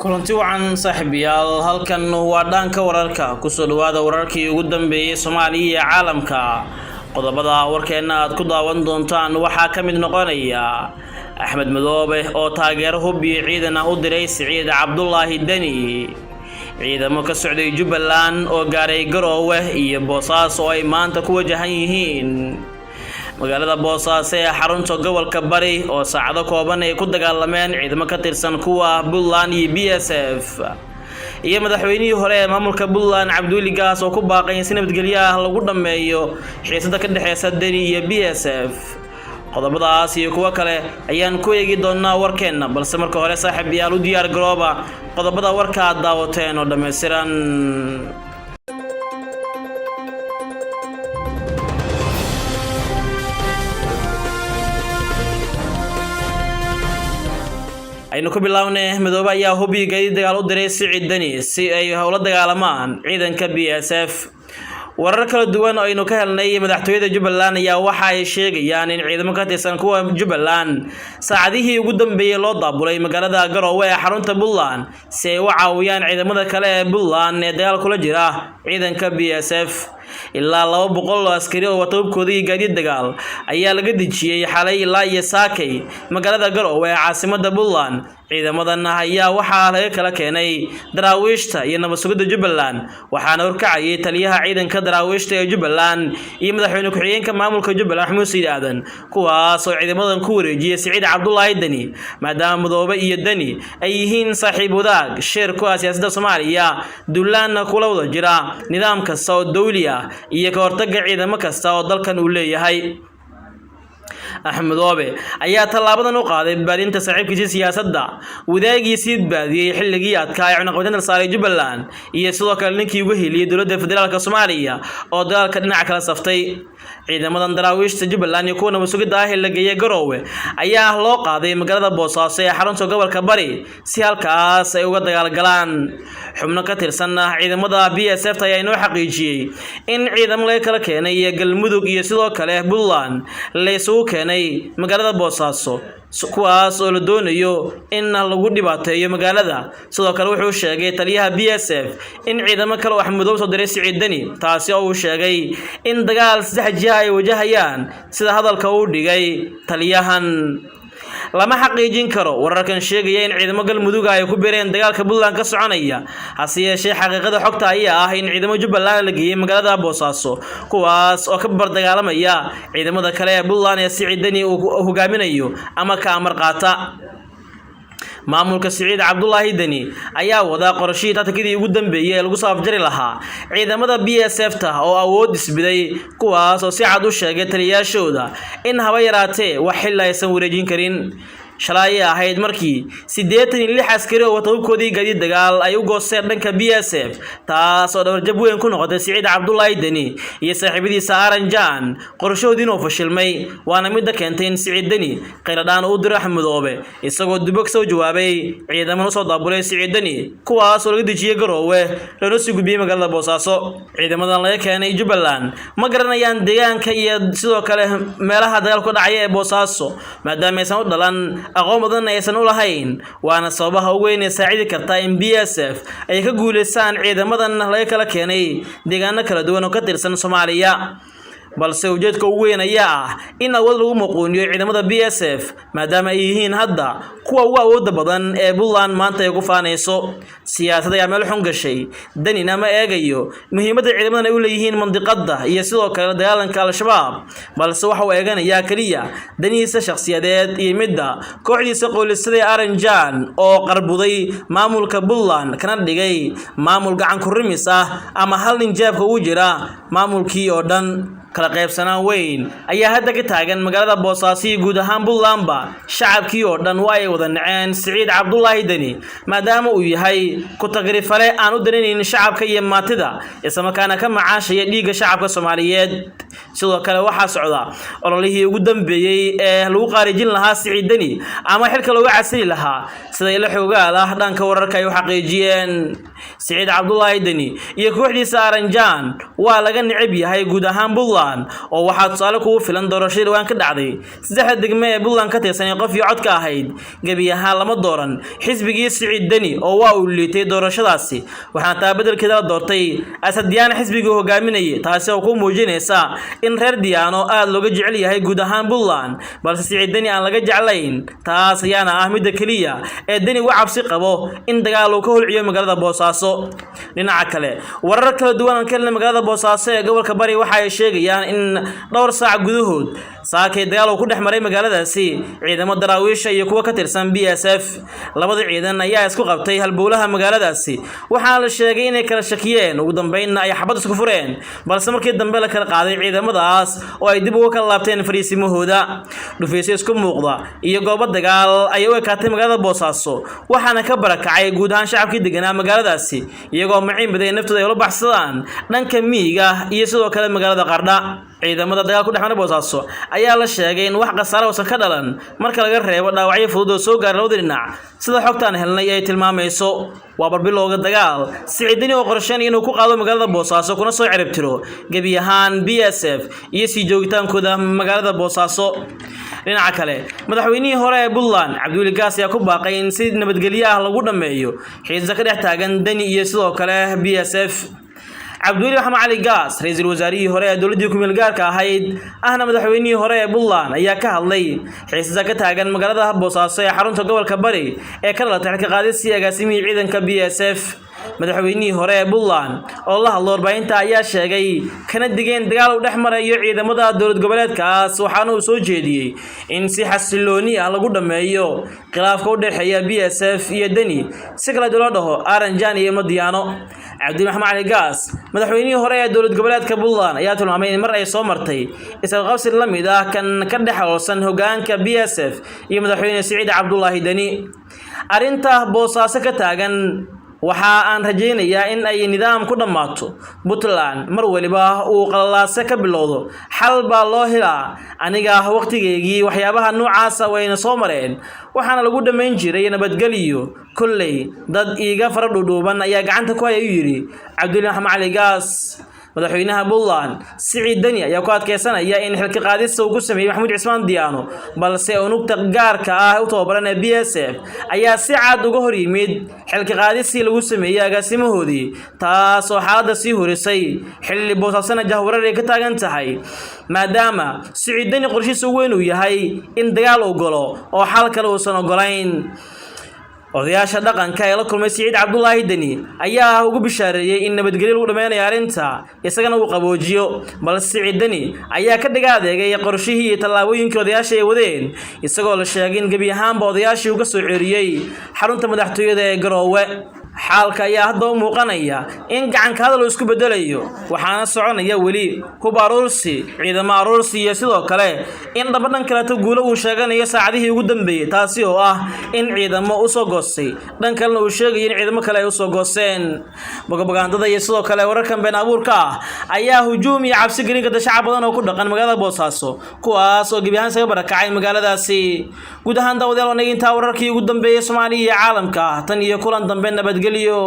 kulanti wacan saaxiibayaal halkan waa dhanka wararka ku soo dhawaada wararkii ugu dambeeyay Soomaaliya iyo caalamka qodobada warkeena aad ku daawan doontaan waxa ka mid noqonaya Axmed Madoobe oo taageero hubi ciidan u diray Siciid Cabdullaahi Dani ciidamo ka socday Jubbaland oo gaaray Garowe iyo Boosaaso oo ay maanta ku wajahan yihiin magaalada Boosaaso ee xarunta gobolka Bari oo saacado kooban ay ku dagaalameen ciidamo ka tirsan kuwa Puntland iyo BSF iyo madaxweynihii hore ee maamulka Puntland Cabduuli Gaas oo ku baaqay in nabadgelyo lagu dhameeyo xiisada ka dhaxeysa Dani iyo BSF qodobadaas iyo kuwa kale ayaan ku eegi doonaa warkeena balse marka hore saaxiibayaal u diyaar garooba qodobada warka aad daawateen oo dhameystiran aynu ku bilaabnay Madoobe ayaa hubi gaadiid dagaal u diray Siciid Dani si ay howlo dagaalamaan ciidanka BSF warar kala duwan oo aynu ka helnay madaxtooyada Jubbaland ayaa waxa ay sheegayaan in ciidamo ka tirsan kuwa Jubbaland saacadihii ugu dambeeyay loo daabulay magaalada Garowe ee xarunta Puntland si ay u caawiyaan ciidamada kale ee Puntland ee dagaal kula jira ciidanka BSF ilaa 200 askari oo watobkoodii gaadiid dagaal ayaa laga dejiyay xalay ilaa iyo saakay magaalada Garowe ee caasimadda Puntland ciidamadan ayaa waxa laga kala keenay daraawiishta iyo nabad sugidda Jubbaland waxaana horkacayay taliyaha ciidanka daraawiishta ee Jubbaland iyo madaxweyne ku-xigeenka maamulka Jubbaland Axmed Siid Aadan kuwaas oo ciidamadan ku wareejiyay Siciid Cabdullaahi Dani maadaama Madoobe iyo Dani ay yihiin saaxiib wadaag shir ku siyaasadda Soomaaliya duulaanna kula wada jira nidaam kasta oo dawli ah iyo ka hortagga ciidamo kasta oo dalkan uu leeyahay Axmed Madoobe ayaa talaabadan u qaaday baalinta saaxiibkiisa siyaasadda wadaagiisii baadiyay xilligii adkaa ee cunaqabateynta saaray Jubbaland iyo sidoo kale ninkii ugu heliyay dowladda federaalka Soomaaliya oo dagaalka dhinaca kala saftay ciidamadan daraawiishta Jubbaland iyo kuwa nabad sugidda ah ee la geeyay Garowe ayaa loo qaaday magaalada Boosaaso ee xarunta gobolka Bari si halkaas ay uga dagaalgalaan xubno ka tirsan ciidamada BSF ayaa inoo xaqiijiyay in ciidamo laga kala keenay Galmudug iyo sidoo kale Puntland la isugu keenay magaalada Boosaaso kuwaas oo la doonayo in lagu dhibaateeyo magaalada sidoo kale wuxuu sheegay taliyaha BSF in ciidamo kale oo Axmed Madoobe soo diray Siciid Dani taasi oo uu sheegay in dagaal saddex jiha ay wajahayaan sida hadalka uu dhigay taliyahan lama xaqiijin karo wararkan sheegaya in ciidamo Galmudug ay ku beereen dagaalka Puntland ka soconaya hase yeeshee xaqiiqada xogta ayaa ah in ciidamo Jubbaland la geeyay magaalada Boosaaso kuwaas oo ka bar dagaalamaya ciidamada kale ee Puntland ee Siciid Dani uu hogaaminayo ama ka amar qaata maamulka Siciid Cabdullaahi Dani ayaa wada qorshihii tatakadii ugu dambeeyay ee lagu soo afjari lahaa ciidamada BSF ta oo awood isbiday kuwaas oo si cad u sheegay taliyaashooda in haba yaraatee wax xil aysan wareejin karin shalay ahayd markii 86 askari oo watobkoodii gaadiid dagaal ay u goosteen dhanka BSF taas oo dhawarjab weyn ku noqotay Siciid Cabdullaahi Dani iyo saaxiibadiisa Aranjan qorshahoodii oo fashilmay waana mid keentay in Siciid Dani qeyradaan u diray Axmed Madoobe isagoo dibag soo jawaabay ciidamada soo daabulay Siciid Dani kuwaas oo laga dejiyay Garowe lana sii gudbiyay magaalada Boosaaso ciidamadan laga keenay Jubbaland ma garanayaan deegaanka iyo sidoo kale meelaha dagaalku dhacay ee Boosaaso maadaama aysan u dhalan aqoon badan aysan u lahayn waana sababaha ugu weyn ee saacidi karta in BSF ay ka guuleystaan ciidamadan laga kala keenay deegaano kala duwan oo ka tirsan Soomaaliya balse ujeedka ugu weyn ayaa ah in awood lagu muquuniyo ciidamada BSF maadaama ay yihiin hadda kuwa ugu awoodda badan ee Puntland maanta ay ku faanayso siyaasadda ayaa meel xun gashay Danina ma eegayo muhiimadda ciidamadan ay u leeyihiin mandiqada iyo sidoo kale dagaalanka Al-Shabaab balse waxa uu eeganayaa kaliya danihiisa shakhsiyadeed iyo midda kooxdiisa qoylisada Aranjan oo qarbuday maamulka Puntland kana dhigay maamul gacan ku rimis ah ama hal nin jeebka ugu jira maamulkii oo dhan kala qaybsanaan weyn ayaa hadda ka taagan magaalada Boosaaso guud ahaan Puntland shacabkii oo dhan waa ay wada naceen Siciid Cabdullaahi Dani maadaama uu yahay ku tagrifale aan u dareerin shacabka iyo maatida isla markaana ka macaashaya dhiigga shacabka Soomaaliyeed sidoo kale waxaa socda ololihii ugu dambeeyay ee lagu qaarijin lahaa Siciid Dani ama xilka looga casili lahaa sida la xogaal ah dhanka wararka ay u xaqiijiyeen Siciid Cabdullaahi Dani iyo kooxdiisa Aranjan waa laga nicib yahay guud ahaan Puntland oo waxaa tusaale ku filan doorashadii dhawaan ka dhacday saddex degme ee Puntland ka tirsan qof iyo codka ahayd gabi ahaan lama dooran xisbigii Siciid Dani oo waa uu liitay doorashadaasi waxaana taa bedelkeeda la doortay Asad Diyaano xisbigii hogaaminayay taasi oo ku muujinaysa in reer Diyaano aad looga jecel yahay guud ahaan Puntland balse Siciid Dani aan laga jeclayn taas ayaana ah mid kaliya ee Dani uu cabsi qabo in dagaal uu ka holciyo magaalada Boosaaso dhinaca kale warar kala duwan oo ka helnay magaalada Boosaaso ee gobolka Bari waxa ay sheegayaan in dhowr saac gudahood saakay dagaal uu ku dhexmaray magaaladaasi ciidamada daraawiisha iyo kuwa ka tirsan BSF labada ciidan ayaa isku qabtay halbowlaha magaaladaasi waxaa la sheegay inay kala shakiyeen ugu dambeynna ay xabad isku fureen balse markii dambe la kala qaaday ciidamadaas oo ay dib uga kala laabteen fariisimahooda dhufeysyo isku muuqda iyo goobo dagaal ay u ekaatay magaalada Boosaaso waxaana ka barakacay guud ahaan shacabkii deganaa magaaladaasi iyagoo maciin baday naftooda ay ula baxsadaan dhanka miyiga iyo sidoo kale magaalada Qardha ciidamada dagaal ku dhexmaray Boosaaso ayaa la sheegay in wax qasaaro uusan ka dhalan marka laga reebo dhaawacyo fudud oo soo gaaray labada dhinac sida xogtaan helnay ay tilmaamayso waa barbilowga dagaal Siciid Dani oo qorsheynaya inuu ku qaado magaalada Boosaaso kuna soo ciribtiro gabi ahaan BSF iyo sii joogitaankooda magaalada Boosaaso dhinaca kale madaxweynihii hore ee Puntland Cabdiweli Gaas ayaa ku baaqay in si nabadgelyo ah lagu dhameeyo xiisad ka dhex taagan Dani iyo sidoo kale BSF Cabdiweli Maxamed Cali Gaas ra'iisul wasaarihii hore ee dowladda ku meel gaarka ahayd ahna madaxweynihii hore ee Puntland ayaa ka hadlay xiisad ka taagan magaalada Boosaaso ee xarunta gobolka Bari ee ka dhalatay xilka qaadis agaasimihii ciidanka BSF madaxweynihii hore ee Puntland oo la hadlo warbaahinta ayaa sheegay kana digeen dagaal u dhexmarayo ciidamada dowlad goboleedkaas waxaana uu soo jeediyay in si xasilooni ah lagu dhameeyo khilaafka u dhaxeeya BSF iyo Dani si kala loo dhaho Aranjan iyo Diyaano Cabdi Maxamed Cali Gaas madaxweynihii hore ee dowlad goboleedka Puntland ayaa tilmaamay in mar ay soo martay isla qabsi la mid ah kan ka dhaxalsan hoggaanka BSF iyo madaxweyne Siciid Cabdullaahi Dani arinta Boosaaso ka taagan waxa aan rajaynayaa in ay nidaam ku dhamaato Puntland mar waliba uu qalalaase ka bilowdo xal baa loo helaa aniga waqtigeygii waxyaabaha noocaas ah wayna soo mareen waxaana lagu dhameyn jiray nabadgeliyo kulley dad iiga fara dhuudhuuban ayaa gacanta ku hayay yiri Cabdi Maxamed Cali Gaas madaxweynaha Puntland Siciid Dani ayaa ku adkeysanaya in xilka qaadista uu ku sameeyay Maxamuud Cismaan Diyaano balse unugta gaarka ah u tababaran ee BSF ayaa si cad uga hor yimid xilka qaadistii lagu sameeyay agaasimahoodii taas oo xaaladda sii horisay xilli Boosaaso jahwareer ay ka taagan tahay maadaama Siciid Dani qorshihiisu weyn uu yahay in dagaal uu galo oo xal kale uusan ogolayn odayaasha dhaqanka ee la kulmay Siciid Cabdullaahi Dani ayaa ugu bishaareeyay in nabadgelyo lagu dhameynayo arinta isagana uu qaboojiyo balse Siciid Dani ayaa ka dhiga adeegay qorshihii iyo tallaabooyinkii odayaasha ay wadeen isagoo la sheegay in gabi ahaanba odayaashii uu ka soo ceeriyay xarunta madaxtooyada ee Garowe xaalka ayaa hadda u muuqanaya in gacan ka hadal isku bedelayo waxaana soconaya weli hub aruursi ciidamo aruursi iyo sidoo kale in dhabadan kale guulo uu sheeganayo saacadihii ugu dambeeyay taasi oo ah in ciidamo u soo goostay dhan kalena uu sheegay in ciidamo kale ay u soo goosteen bogobagandada iyo sidoo kale wararkan been abuurka ah ayaa hujuum iyo cabsi gelin ka shacab badan oo ku dhaqan magaalada Boosaaso kuwaas oo gabi ahaan saga barakacay magaaladaasi guud ahaan dawladda inta wararkii ugu dambeeyay Soomaaliya iyo caalamka tan iyo kulan dambe nabadgelyo